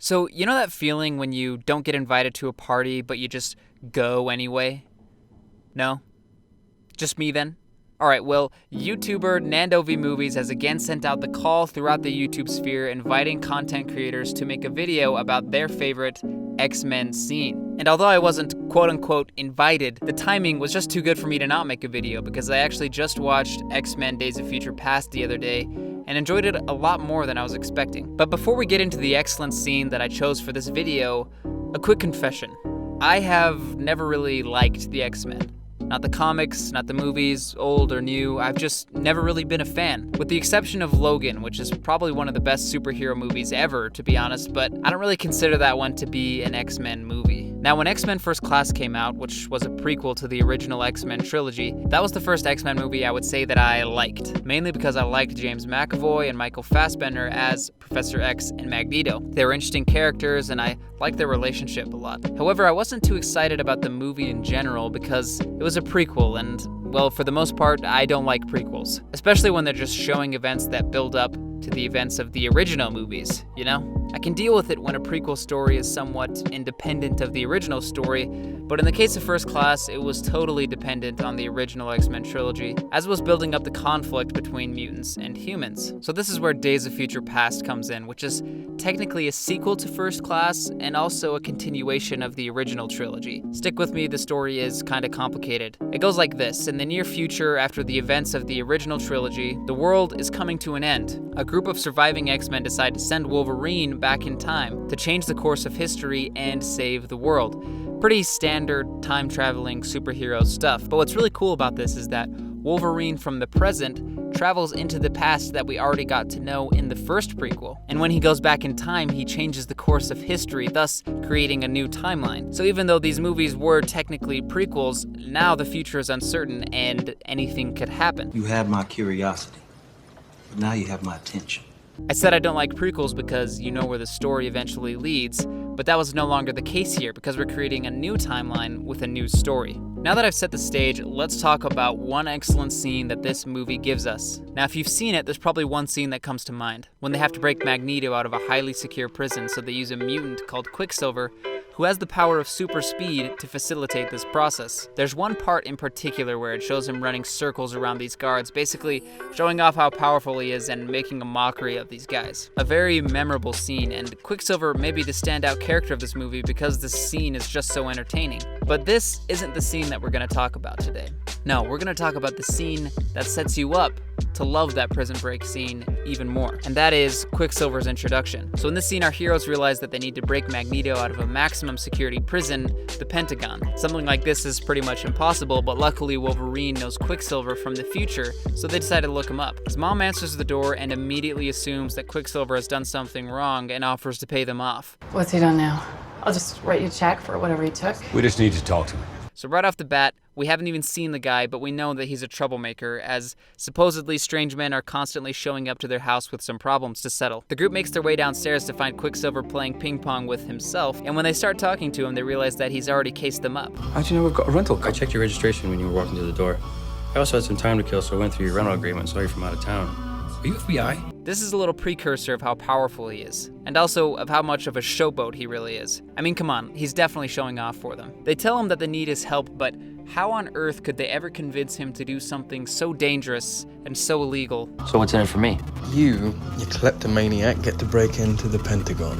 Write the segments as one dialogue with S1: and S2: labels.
S1: So, you know that feeling when you don't get invited to a party, but you just go anyway? No? Just me then? Alright, well, YouTuber Nando V Movies has again sent out the call throughout the YouTube sphere inviting content creators to make a video about their favorite X-Men scene. And although I wasn't quote-unquote invited, the timing was just too good for me to not make a video because I actually just watched X-Men Days of Future Past the other day and enjoyed it a lot more than I was expecting. But before we get into the excellent scene that I chose for this video, a quick confession. I have never really liked the X-Men. Not the comics, not the movies, old or new, I've just never really been a fan. With the exception of Logan, which is probably one of the best superhero movies ever, to be honest, but I don't really consider that one to be an X-Men movie. Now, when X-Men First Class came out, which was a prequel to the original X-Men trilogy, that was the first X-Men movie I would say that I liked, mainly because I liked James McAvoy and Michael Fassbender as Professor X and Magneto. They were interesting characters, and I liked their relationship a lot. However, I wasn't too excited about the movie in general because it was a prequel, and, well, for the most part, I don't like prequels. Especially when they're just showing events that build up to the events of the original movies, you know? I can deal with it when a prequel story is somewhat independent of the original story, but in the case of First Class, it was totally dependent on the original X-Men trilogy, as was building up the conflict between mutants and humans. So this is where Days of Future Past comes in, which is technically a sequel to First Class and also a continuation of the original trilogy. Stick with me, the story is kinda complicated. It goes like this: in the near future, after the events of the original trilogy, the world is coming to an end. A group of surviving X-Men decide to send Wolverine back in time to change the course of history and save the world. Pretty standard time-traveling superhero stuff, but what's really cool about this is that Wolverine from the present travels into the past that we already got to know in the first prequel. And when he goes back in time, he changes the course of history, thus creating a new timeline. So even though these movies were technically prequels, now the future is uncertain and anything could happen.
S2: You had my curiosity, but now you have my attention.
S1: I said I don't like prequels because you know where the story eventually leads, but that was no longer the case here because we're creating a new timeline with a new story. Now that I've set the stage, let's talk about one excellent scene that this movie gives us. Now, if you've seen it, there's probably one scene that comes to mind. When they have to break Magneto out of a highly secure prison, so they use a mutant called Quicksilver, who has the power of super speed to facilitate this process. There's one part in particular where it shows him running circles around these guards, basically showing off how powerful he is and making a mockery of these guys. A very memorable scene, and Quicksilver may be the standout character of this movie because this scene is just so entertaining. But this isn't the scene that we're going to talk about today. No, we're going to talk about the scene that sets you up to love that prison break scene even more, and that is Quicksilver's introduction. So in this scene, our heroes realize that they need to break Magneto out of a maximum security prison, the Pentagon. Something like this is pretty much impossible, but luckily Wolverine knows Quicksilver from the future, so they decide to look him up. His mom answers the door and immediately assumes that Quicksilver has done something wrong and offers to pay them off.
S3: What's he done now? I'll just write you a check for whatever he took.
S4: We just need to talk to him.
S1: So right off the bat, we haven't even seen the guy, but we know that he's a troublemaker, as supposedly strange men are constantly showing up to their house with some problems to settle. The group makes their way downstairs to find Quicksilver playing ping pong with himself, and when they start talking to him, they realize that he's already cased them up.
S5: How'd you know we've got a rental car? I checked your registration when you were walking through the door. I also had some time to kill, so I went through your rental agreement and saw you from out of town. Are you FBI?
S1: This is a little precursor of how powerful he is, and also of how much of a showboat he really is. I mean, come on, he's definitely showing off for them. They tell him that they need his help, but how on earth could they ever convince him to do something so dangerous and so illegal?
S5: So what's in it for me?
S6: You kleptomaniac, get to break into the Pentagon.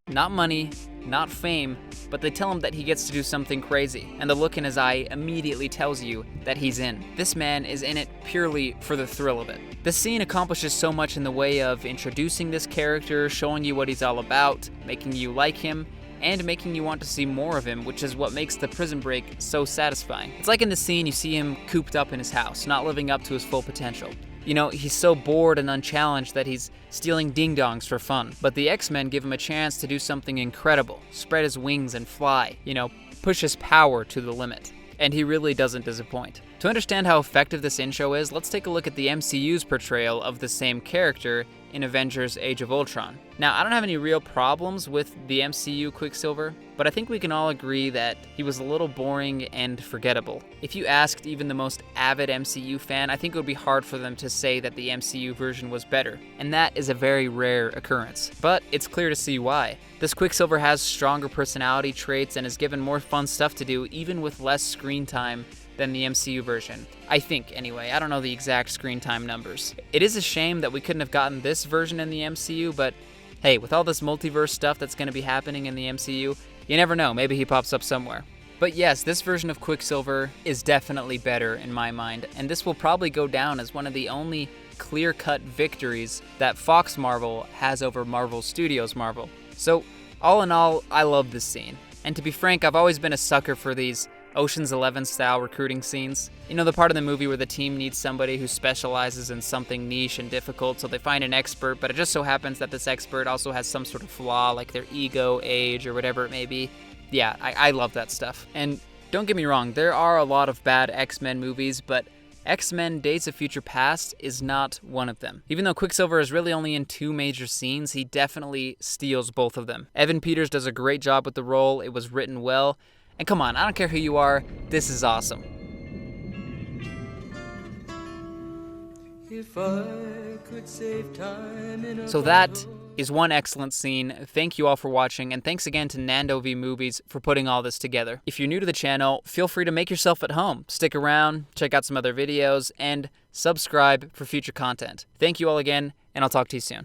S1: Not money, not fame, but they tell him that he gets to do something crazy, and the look in his eye immediately tells you that he's in. This man is in it purely for the thrill of it. This scene accomplishes so much in the way of introducing this character, showing you what he's all about, making you like him, and making you want to see more of him, which is what makes the prison break so satisfying. It's like in the scene you see him cooped up in his house, not living up to his full potential. You know, he's so bored and unchallenged that he's stealing ding-dongs for fun. But the X-Men give him a chance to do something incredible, spread his wings and fly, you know, push his power to the limit. And he really doesn't disappoint. To understand how effective this intro is, let's take a look at the MCU's portrayal of the same character in Avengers Age of Ultron. Now, I don't have any real problems with the MCU Quicksilver, but I think we can all agree that he was a little boring and forgettable. If you asked even the most avid MCU fan, I think it would be hard for them to say that the MCU version was better, and that is a very rare occurrence. But it's clear to see why. This Quicksilver has stronger personality traits and is given more fun stuff to do, even with less screen time than the MCU version. I think, anyway. I don't know the exact screen time numbers. It is a shame that we couldn't have gotten this version in the MCU, but hey, with all this multiverse stuff that's going to be happening in the MCU, you never know, maybe he pops up somewhere. But yes, this version of Quicksilver is definitely better in my mind, and this will probably go down as one of the only clear-cut victories that Fox Marvel has over Marvel Studios Marvel. So, all in all, I love this scene. And to be frank, I've always been a sucker for these Ocean's 11 style recruiting scenes. You know, the part of the movie where the team needs somebody who specializes in something niche and difficult, so they find an expert, but it just so happens that this expert also has some sort of flaw, like their ego, age, or whatever it may be. Yeah, I love that stuff. And don't get me wrong, there are a lot of bad X-Men movies, but X-Men Days of Future Past is not one of them. Even though Quicksilver is really only in 2 major scenes, he definitely steals both of them. Evan Peters does a great job with the role, it was written well, and come on, I don't care who you are, this is awesome. So that is one excellent scene. Thank you all for watching, and thanks again to Nando V Movies for putting all this together. If you're new to the channel, feel free to make yourself at home. Stick around, check out some other videos, and subscribe for future content. Thank you all again, and I'll talk to you soon.